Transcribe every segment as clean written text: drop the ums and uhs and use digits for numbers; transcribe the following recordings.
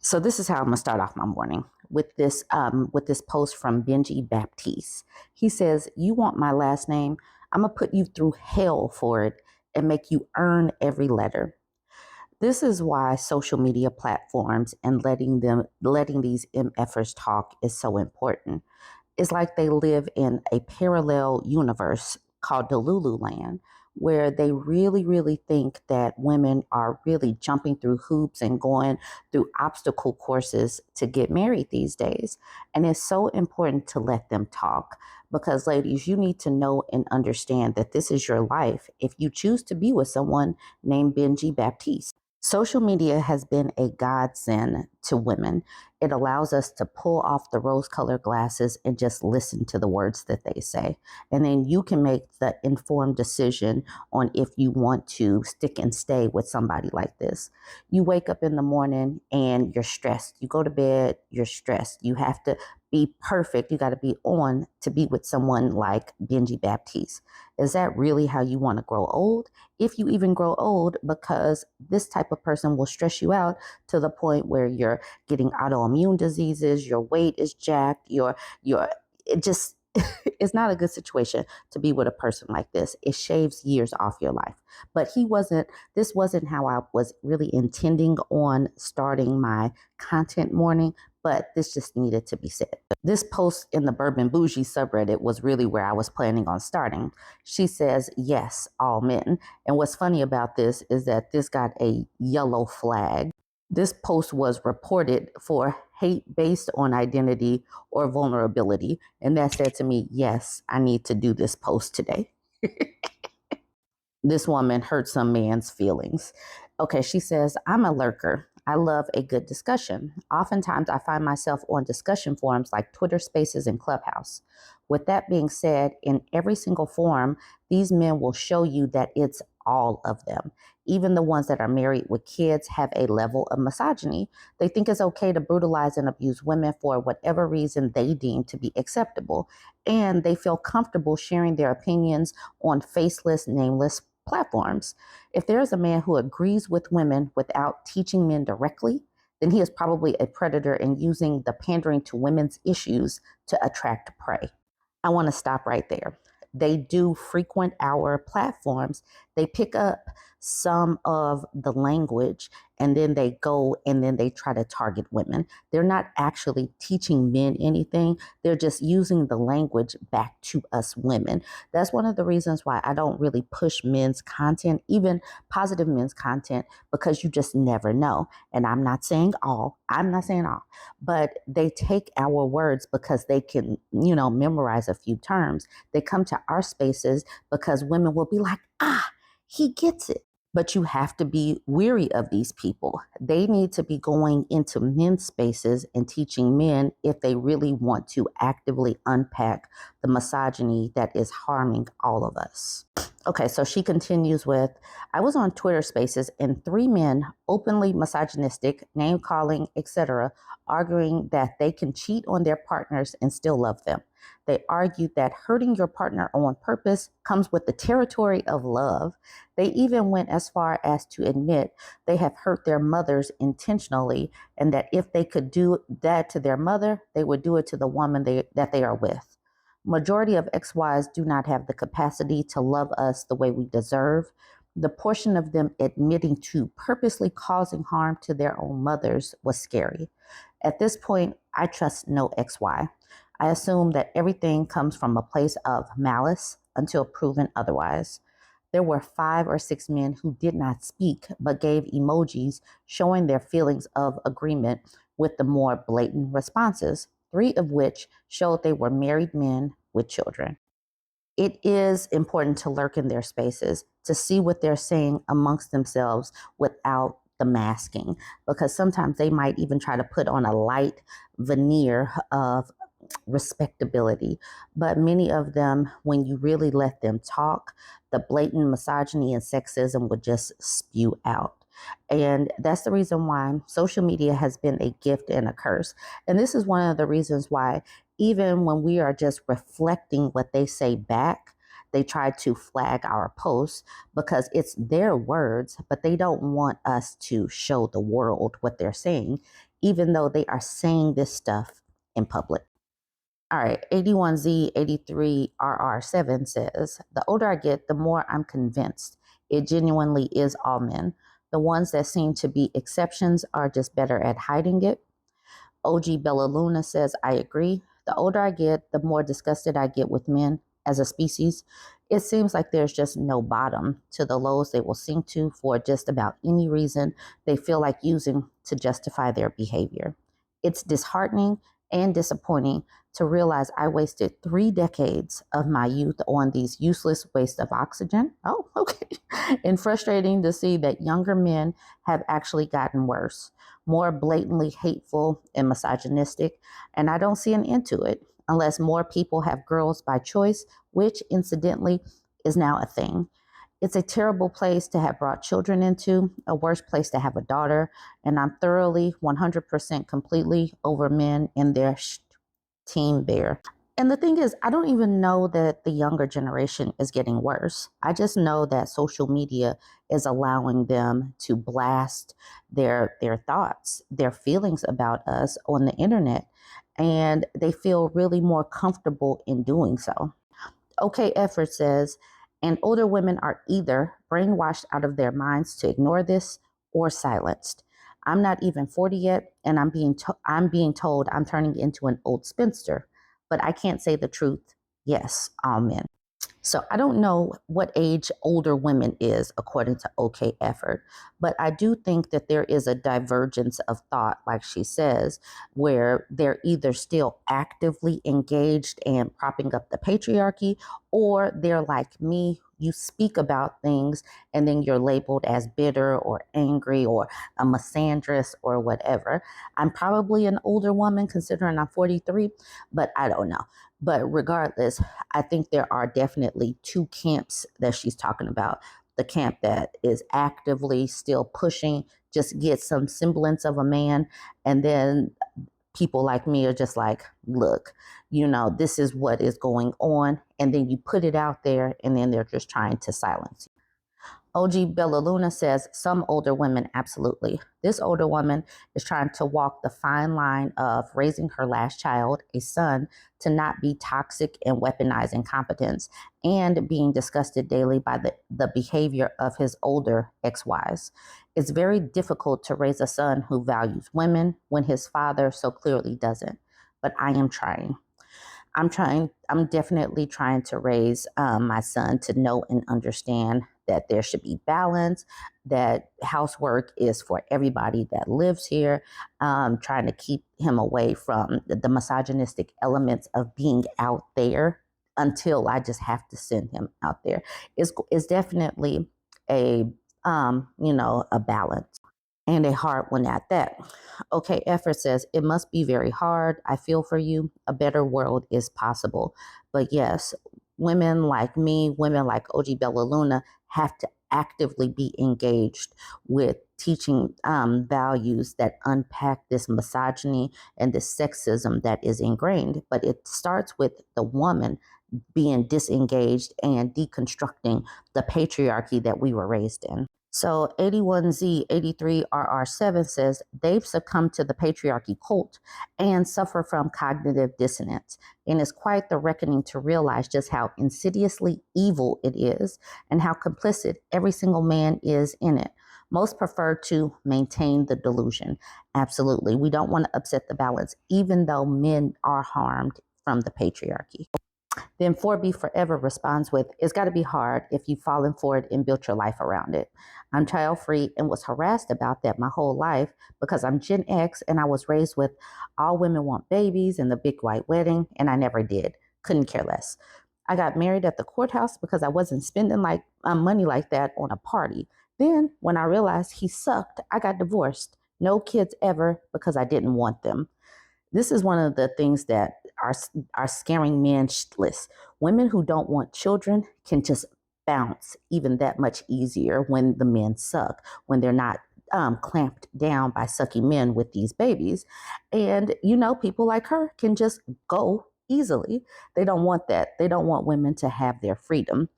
So this is how I'm gonna start off my morning with this post from Benji Baptiste. He says, "You want my last name? I'm gonna put you through hell for it and make you earn every letter." This is why social media platforms and letting these MFers talk is so important. It's like they live in a parallel universe called Delulu Land, where they really think that women are really jumping through hoops and going through obstacle courses to get married these days. And it's so important to let them talk because, ladies, you need to know and understand that this is your life if you choose to be with someone named Benji Baptiste. Social media has been a godsend to women. It allows us to pull off the rose-colored glasses and just listen to the words that they say. And then you can make the informed decision on if you want to stick and stay with somebody like this. You wake up in the morning and you're stressed. You go to bed, you're stressed. You have to be perfect. You got to be on to be with someone like Benji Baptiste. Is that really how you want to grow old? If you even grow old, because this type of person will stress you out to the point where you're getting autoimmune diseases, your weight is jacked, it just it's not a good situation to be with a person like this. It shaves years off your life. But this wasn't how I was really intending on starting my content morning, but this just needed to be said. This post in the Bourbon Bougie subreddit was really where I was planning on starting. She says, "Yes, all men." And what's funny about this is that this got a yellow flag. This post was reported for hate based on identity or vulnerability. And that said to me, yes, I need to do this post today. This woman hurt some man's feelings. Okay, she says, "I'm a lurker. I love a good discussion. Oftentimes, I find myself on discussion forums like Twitter Spaces and Clubhouse. With that being said, in every single forum, these men will show you that it's all of them. Even the ones that are married with kids have a level of misogyny. They think it's okay to brutalize and abuse women for whatever reason they deem to be acceptable. And they feel comfortable sharing their opinions on faceless, nameless platforms. If there is a man who agrees with women without teaching men directly, then he is probably a predator and using the pandering to women's issues to attract prey." I want to stop right there. They do frequent our platforms. They pick up some of the language and then they go and then they try to target women. They're not actually teaching men anything. They're just using the language back to us women. That's one of the reasons why I don't really push men's content, even positive men's content, because you just never know. And I'm not saying all, but they take our words because they can, memorize a few terms. They come to our spaces because women will be like, he gets it. But you have to be weary of these people. They need to be going into men's spaces and teaching men if they really want to actively unpack the misogyny that is harming all of us. Okay, so she continues with, "I was on Twitter Spaces and 3 men, openly misogynistic, name-calling, etc., arguing that they can cheat on their partners and still love them. They argued that hurting your partner on purpose comes with the territory of love. They even went as far as to admit they have hurt their mothers intentionally and that if they could do that to their mother, they would do it to the woman that they are with. Majority of XYs do not have the capacity to love us the way we deserve. The portion of them admitting to purposely causing harm to their own mothers was scary. At this point, I trust no XY. I assume that everything comes from a place of malice until proven otherwise. There were 5 or 6 men who did not speak but gave emojis showing their feelings of agreement with the more blatant responses, 3 of which showed they were married men with children." It is important to lurk in their spaces to see what they're saying amongst themselves without the masking, because sometimes they might even try to put on a light veneer of respectability. But many of them, when you really let them talk, the blatant misogyny and sexism would just spew out. And that's the reason why social media has been a gift and a curse. And this is one of the reasons why, even when we are just reflecting what they say back, they try to flag our posts because it's their words, but they don't want us to show the world what they're saying, even though they are saying this stuff in public. All right, 81Z83RR7 says, the older I get, the more I'm convinced it genuinely is all men. The ones that seem to be exceptions are just better at hiding it. OG Bella Luna says, I agree. The older I get, the more disgusted I get with men as a species. It seems like there's just no bottom to the lows they will sink to for just about any reason they feel like using to justify their behavior. It's disheartening and disappointing to realize I wasted 3 decades of my youth on these useless waste of oxygen. Oh, okay. And frustrating to see that younger men have actually gotten worse, more blatantly hateful and misogynistic, and I don't see an end to it unless more people have girls by choice, which incidentally is now a thing. It's a terrible place to have brought children into, a worse place to have a daughter, and I'm thoroughly 100% completely over men and their team bear. And the thing is, I don't even know that the younger generation is getting worse. I just know that social media is allowing them to blast their thoughts, their feelings about us on the internet, and they feel really more comfortable in doing so. OK Effort says, and older women are either brainwashed out of their minds to ignore this or silenced. I'm not even 40 yet, and I'm being told I'm turning into an old spinster, but I can't say the truth. Yes, all men. So I don't know what age older women is according to OK Effort, but I do think that there is a divergence of thought, like she says, where they're either still actively engaged and propping up the patriarchy, or they're like me. You speak about things and then you're labeled as bitter or angry or a misandrist or whatever. I'm probably an older woman considering I'm 43, but I don't know. But regardless, I think there are definitely 2 camps that she's talking about. The camp that is actively still pushing, just get some semblance of a man. And then people like me are just like, look, this is what is going on. And then you put it out there and then they're just trying to silence you. OG Bella Luna says some older women, absolutely. This older woman is trying to walk the fine line of raising her last child, a son, to not be toxic and weaponize incompetence, and being disgusted daily by the behavior of his older ex-wives. It's very difficult to raise a son who values women when his father so clearly doesn't. But I am trying. I'm definitely trying to raise my son to know and understand that there should be balance, that housework is for everybody that lives here, trying to keep him away from the misogynistic elements of being out there until I just have to send him out there. It's definitely a balance. And a hard one at that. OK Effort says, it must be very hard. I feel for you. A better world is possible. But yes, women like me, women like OG Bella Luna have to actively be engaged with teaching values that unpack this misogyny and this sexism that is ingrained. But it starts with the woman being disengaged and deconstructing the patriarchy that we were raised in. So 81Z83RR7 says they've succumbed to the patriarchy cult and suffer from cognitive dissonance. And it's quite the reckoning to realize just how insidiously evil it is and how complicit every single man is in it. Most prefer to maintain the delusion. Absolutely. We don't want to upset the balance, even though men are harmed from the patriarchy. Then 4B Forever responds with, it's got to be hard if you've fallen for it and built your life around it. I'm child free and was harassed about that my whole life because I'm Gen X and I was raised with all women want babies and the big white wedding, and I never did. Couldn't care less. I got married at the courthouse because I wasn't spending money like that on a party. Then when I realized he sucked, I got divorced. No kids ever because I didn't want them. This is one of the things that are scaring men shitless. Women who don't want children can just bounce even that much easier when the men suck, when they're not clamped down by sucky men with these babies. And, people like her can just go easily. They don't want that. They don't want women to have their freedom.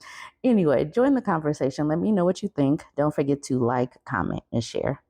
Anyway, join the conversation. Let me know what you think. Don't forget to like, comment, and share.